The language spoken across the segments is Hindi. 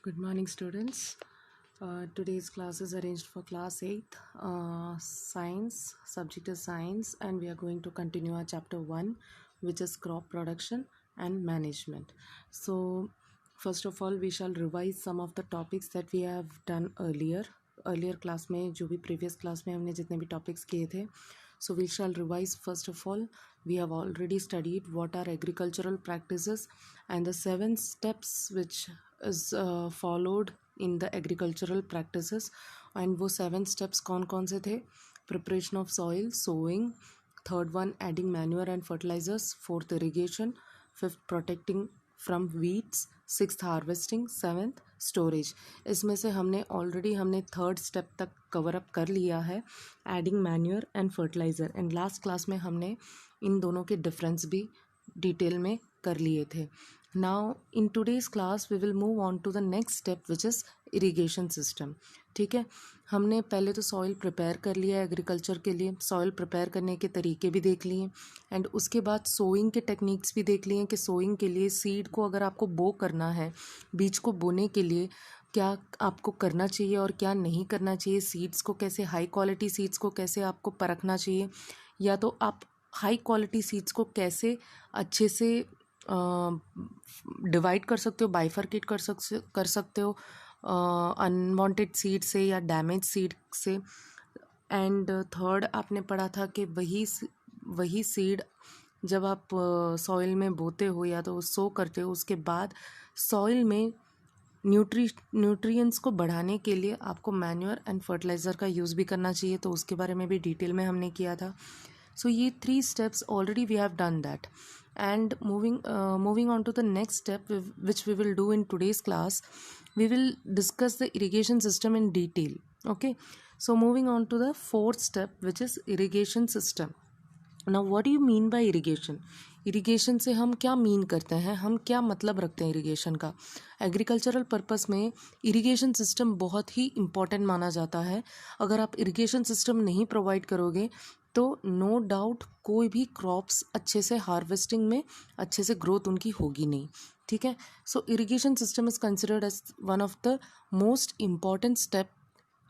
Good morning, students. Today's class is arranged for class 8th, science, subject is science, and we are going to continue our chapter 1, which is crop production and management. So, first of all, we shall revise some of the topics that we have done earlier. Earlier class में जो भी previous class में हमने जितने भी topics किए थे, so we shall revise. First of all, we have already studied what are agricultural practices and the 7 steps which is followed in the agricultural practices. And वो 7 steps कौन कौन से थे? Preparation of soil, sowing, third one adding manure and fertilizers, fourth irrigation, fifth protecting from weeds, sixth harvesting, seventh storage. इसमें से हमने थर्ड स्टेप तक कवर अप कर लिया है, adding manure and fertiliser. And last class में हमने इन दोनों के डिफरेंस भी डिटेल में कर लिए थे. Now in today's class we will move on to the next step which is irrigation system. ठीक है, हमने पहले तो सॉइल प्रिपेयर कर लिया एग्रीकल्चर के लिए. सॉइल प्रिपेयर करने के तरीके भी देख लिए एंड उसके बाद सोइंग के टेक्निक्स भी देख लिए कि सोइंग के लिए सीड को अगर आपको बो करना है, बीज को बोने के लिए क्या आपको करना चाहिए और क्या नहीं करना चाहिए, सीड्स को कैसे, हाई क्वालिटी सीड्स को कैसे आपको परखना चाहिए, या तो आप हाई क्वालिटी सीड्स को कैसे अच्छे से डिवाइड कर सकते हो, बाइफरकेट कर सकते हो अनवांटेड सीड से या डैमेज सीड से. एंड थर्ड आपने पढ़ा था कि वही सीड जब आप सॉइल में बोते हो या तो सो करते हो, उसके बाद सॉइल में न्यूट्रिएंट्स को बढ़ाने के लिए आपको मैन्योर एंड फर्टिलाइज़र का यूज़ भी करना चाहिए. तो उसके बारे में भी डिटेल में हमने किया था. सो ये 3 steps already we have done that. And moving on to the next step which we will do in today's class, we will discuss the irrigation system in detail. Okay, so moving on to the 4th step which is irrigation system. Now what do you mean by irrigation? Irrigation से हम क्या मीन करते हैं, हम क्या मतलब रखते हैं इरिगेशन का. एग्रीकल्चरल पर्पस में इरिगेशन सिस्टम बहुत ही इम्पॉर्टेंट माना जाता है. अगर आप इरिगेशन सिस्टम नहीं प्रोवाइड करोगे तो नो डाउट कोई भी क्रॉप्स अच्छे से हार्वेस्टिंग में अच्छे से ग्रोथ उनकी होगी नहीं. ठीक है, so irrigation system is considered as one of the most important step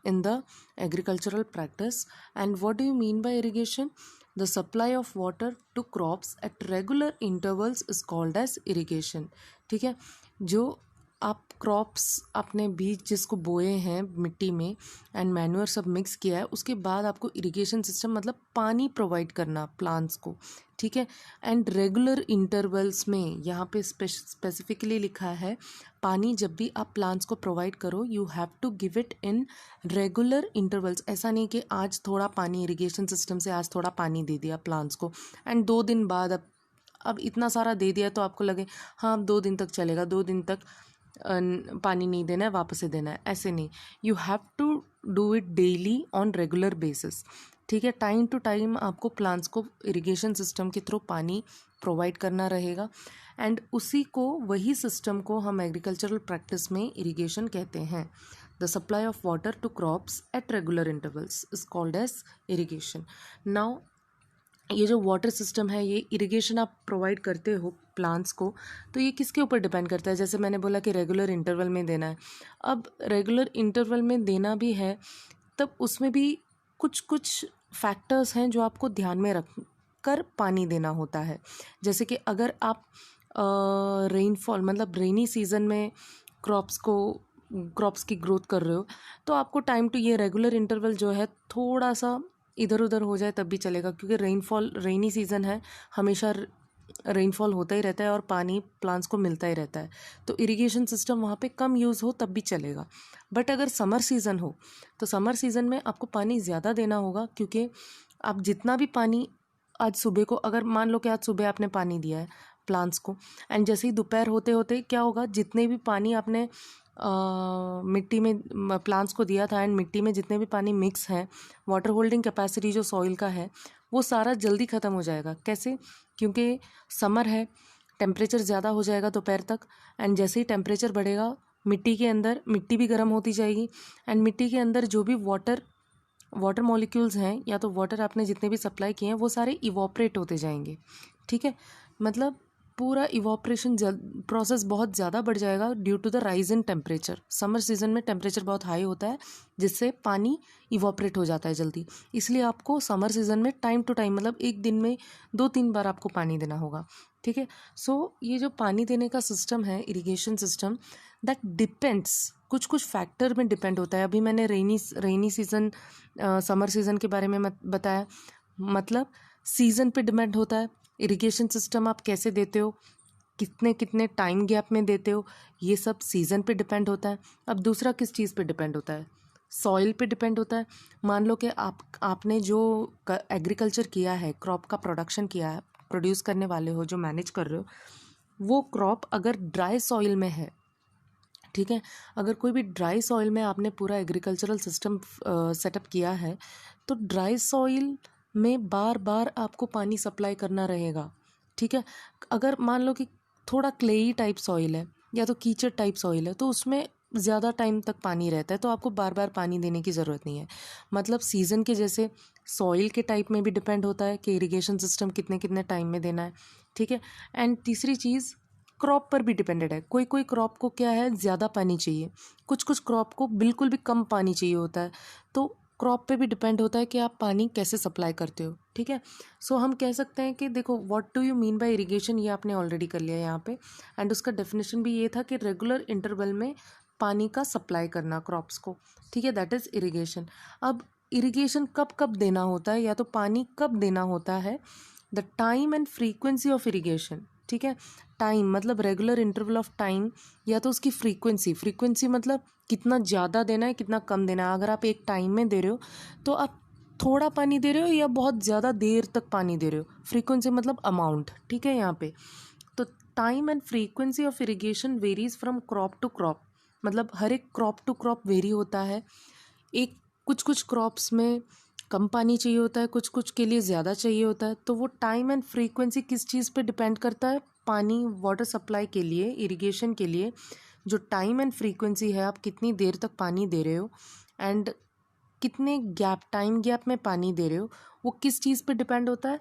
in the agricultural practice. And what do you mean by irrigation? The supply of water to crops at regular intervals is called as irrigation. ठीक है, जो आप क्रॉप्स अपने बीज जिसको बोए हैं मिट्टी में एंड मैन्योर सब मिक्स किया है, उसके बाद आपको इरिगेशन सिस्टम मतलब पानी प्रोवाइड करना प्लांट्स को. ठीक है, एंड रेगुलर इंटरवल्स में यहाँ पे स्पेसिफिकली लिखा है पानी जब भी आप प्लांट्स को प्रोवाइड करो you have to give it in regular intervals. ऐसा नहीं कि आज थोड़ा पानी इरिगेशन सिस्टम से आज थोड़ा पानी दे दिया प्लांट्स को एंड 2 दिन बाद अब इतना सारा दे दिया तो आपको लगे हाँ 2 दिन तक चलेगा, 2 दिन तक पानी नहीं देना है, वापस से देना है. ऐसे नहीं, you have to do it daily on regular basis. ठीक है, टाइम टू टाइम आपको प्लांट्स को इरिगेशन सिस्टम के थ्रू पानी प्रोवाइड करना रहेगा. एंड वही सिस्टम को हम एग्रीकल्चरल प्रैक्टिस में इरिगेशन कहते हैं. The supply of water to crops at regular intervals is called as irrigation. Now ये जो वाटर सिस्टम है, ये इरिगेशन आप प्रोवाइड करते हो प्लांट्स को, तो ये किसके ऊपर डिपेंड करता है. जैसे मैंने बोला कि रेगुलर इंटरवल में देना है. अब रेगुलर इंटरवल में देना भी है तब उसमें भी कुछ फैक्टर्स हैं जो आपको ध्यान में रख कर पानी देना होता है. जैसे कि अगर आप रेनफॉल मतलब रेनी सीजन में क्रॉप्स की ग्रोथ कर रहे हो तो आपको टाइम टू ये रेगुलर इंटरवल जो है थोड़ा सा इधर उधर हो जाए तब भी चलेगा, क्योंकि रेनी सीज़न है, हमेशा रेनफॉल होता ही रहता है और पानी प्लांट्स को मिलता ही रहता है. तो इरिगेशन सिस्टम वहाँ पे कम यूज़ हो तब भी चलेगा. बट अगर समर सीज़न हो तो समर सीज़न में आपको पानी ज़्यादा देना होगा, क्योंकि आप जितना भी पानी आज सुबह को, अगर मान लो कि आज सुबह आपने पानी दिया है प्लांट्स को एंड जैसे ही दोपहर होते होते क्या होगा, जितने भी पानी आपने मिट्टी में प्लांट्स को दिया था एंड मिट्टी में जितने भी पानी मिक्स हैं, वाटर होल्डिंग कैपेसिटी जो सॉइल का है वो सारा जल्दी ख़त्म हो जाएगा. कैसे? क्योंकि समर है, टेम्परेचर ज़्यादा हो जाएगा दोपहर तक एंड जैसे ही टेम्परेचर बढ़ेगा मिट्टी भी गर्म होती जाएगी एंड मिट्टी के अंदर जो भी वाटर मॉलिक्यूल्स हैं या तो वाटर आपने जितने भी सप्लाई किए हैं वो सारे इवॉपरेट होते जाएंगे. ठीक है, मतलब पूरा इवोपरेशन प्रोसेस बहुत ज़्यादा बढ़ जाएगा due to the rise in temperature. Summer season में टेम्परेचर बहुत हाई होता है जिससे पानी इवोपरेट हो जाता है जल्दी, इसलिए आपको समर सीजन में टाइम टू टाइम मतलब एक दिन में 2-3 बार आपको पानी देना होगा। ठीक है, सो ये जो पानी देने का सिस्टम है इरिगेशन सिस्टम, दैट डिपेंड्स, कुछ कुछ फैक्टर में डिपेंड होता है। अभी मैंने रेनी सीजन समर सीजन के बारे में बताया, मतलब सीजन पे डिपेंड होता है इरिगेशन सिस्टम आप कैसे देते हो, कितने कितने टाइम गैप में देते हो, ये सब सीज़न पे डिपेंड होता है। अब दूसरा किस चीज़ पे डिपेंड होता है, सॉइल पे डिपेंड होता है। मान लो कि आपने जो एग्रीकल्चर किया है, क्रॉप का प्रोडक्शन किया है, प्रोड्यूस करने वाले हो, जो मैनेज कर रहे हो, वो क्रॉप अगर ड्राई सॉइल में है, ठीक है, अगर कोई भी ड्राई सॉइल में आपने पूरा एग्रीकल्चरल सिस्टम सेटअप किया है, तो ड्राई सॉइल में बार बार आपको पानी सप्लाई करना रहेगा। ठीक है, अगर मान लो कि थोड़ा क्लेई टाइप सॉइल है या तो कीचड़ टाइप सॉइल है, तो उसमें ज़्यादा टाइम तक पानी रहता है, तो आपको बार बार पानी देने की ज़रूरत नहीं है। मतलब सीज़न के जैसे सॉइल के टाइप में भी डिपेंड होता है कि इरिगेशन सिस्टम कितने कितने टाइम में देना है। ठीक है, एंड तीसरी चीज़ क्रॉप पर भी डिपेंडेड है। कोई कोई क्रॉप को क्या है, ज़्यादा पानी चाहिए, कुछ कुछ क्रॉप को बिल्कुल भी कम पानी चाहिए होता है, तो क्रॉप पे भी डिपेंड होता है कि आप पानी कैसे सप्लाई करते हो। ठीक है, सो हम कह सकते हैं कि देखो, what do you mean by irrigation, ये आपने ऑलरेडी कर लिया यहाँ पे, एंड उसका डेफिनेशन भी ये था कि रेगुलर इंटरवल में पानी का सप्लाई करना क्रॉप्स को। ठीक है, दैट इज़ इरिगेशन। अब इरिगेशन कब कब देना होता है, या तो पानी कब देना होता है, the time and frequency of irrigation. ठीक है, टाइम मतलब रेगुलर इंटरवल ऑफ टाइम, या तो उसकी फ्रीक्वेंसी मतलब कितना ज़्यादा देना है कितना कम देना है। अगर आप एक टाइम में दे रहे हो तो आप थोड़ा पानी दे रहे हो या बहुत ज़्यादा देर तक पानी दे रहे हो, फ्रीक्वेंसी मतलब अमाउंट। ठीक है, यहाँ पे तो time and frequency of irrigation varies from crop to crop, मतलब हर एक क्रॉप टू क्रॉप वेरी होता है। एक कुछ कुछ क्रॉप्स में कम पानी चाहिए होता है, कुछ कुछ के लिए ज़्यादा चाहिए होता है, तो वो टाइम एंड फ्रीक्वेंसी किस चीज़ पे डिपेंड करता है, पानी वाटर सप्लाई के लिए, इरिगेशन के लिए जो टाइम एंड फ्रीक्वेंसी है, आप कितनी देर तक पानी दे रहे हो एंड कितने टाइम गैप में पानी दे रहे हो, वो किस चीज़ पे डिपेंड होता है,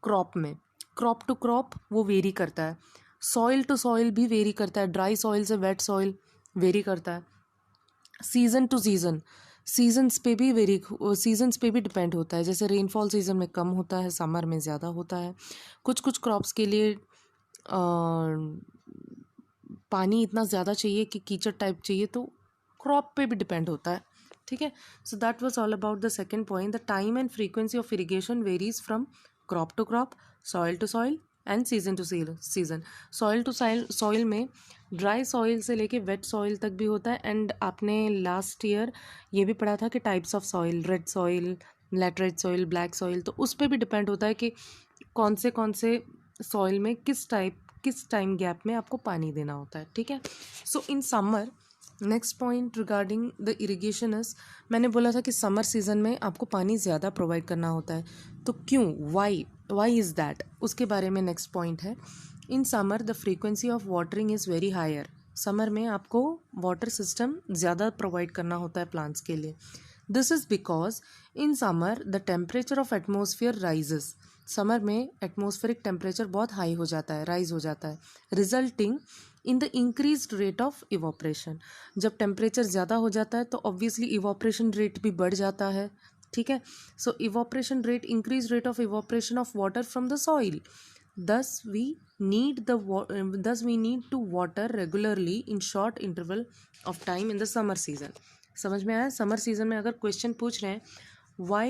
क्रॉप में। क्रॉप टू क्रॉप वो वेरी करता है, सॉइल टू सॉइल भी वेरी करता है, ड्राई सॉइल से वेट सॉइल वेरी करता है, सीज़न टू सीज़न, सीजन्स पे भी डिपेंड होता है। जैसे रेनफॉल सीज़न में कम होता है, समर में ज़्यादा होता है। कुछ कुछ क्रॉप्स के लिए पानी इतना ज़्यादा चाहिए कि कीचड़ टाइप चाहिए, तो क्रॉप पे भी डिपेंड होता है। ठीक है, so that was all about the second point, the time and frequency of irrigation varies from crop to crop, soil to soil and season to season. Soil to soil में ड्राई सॉइल से लेके वेट सॉइल तक भी होता है। एंड आपने लास्ट ईयर ये भी पढ़ा था कि types of soil, red soil, laterite soil, black soil, तो उस पर भी डिपेंड होता है कि कौन से सॉइल में किस टाइम गैप में आपको पानी देना होता है। ठीक है, so in summer, next point regarding the irrigation is, मैंने बोला था कि समर सीजन में आपको पानी ज़्यादा प्रोवाइड करना होता है, तो क्यों, वाई इज़ दैट, उसके बारे में नेक्स्ट पॉइंट है। In summer the frequency of watering is very higher, summer में आपको वाटर सिस्टम ज़्यादा प्रोवाइड करना होता है प्लांट्स के लिए। This is because in summer the temperature of atmosphere rises, summer में एटमॉस्फेरिक टेम्परेचर बहुत हाई हो जाता है, राइज हो जाता है, resulting in the increase rate of evaporation. जब टेम्परेचर ज़्यादा हो जाता है तो ऑब्वियसली इवोपरेशन रेट भी बढ़ जाता है। ठीक है, so evaporation rate, increase rate of evaporation of water from the soil, thus we need to water regularly in short interval of time in the summer season। समझ में आया? समर सीजन में अगर क्वेश्चन पूछ रहे हैं why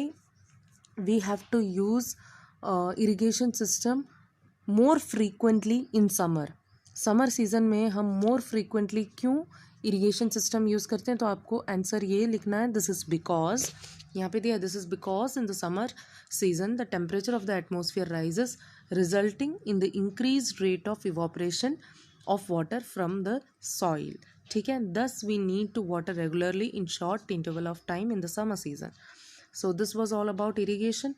we have to use irrigation system more frequently in summer, summer season में हम मोर फ्रीक्वेंटली क्यों इरिगेशन सिस्टम यूज़ करते हैं, तो आपको आंसर ये लिखना है, दिस इज़ बिकॉज, यहाँ पे दिया, this is because in the summer season the temperature of the atmosphere rises resulting in the increase rate of evaporation of water from the soil. ठीक है, thus we need to water regularly in short interval of time in the summer season. So this was all about irrigation.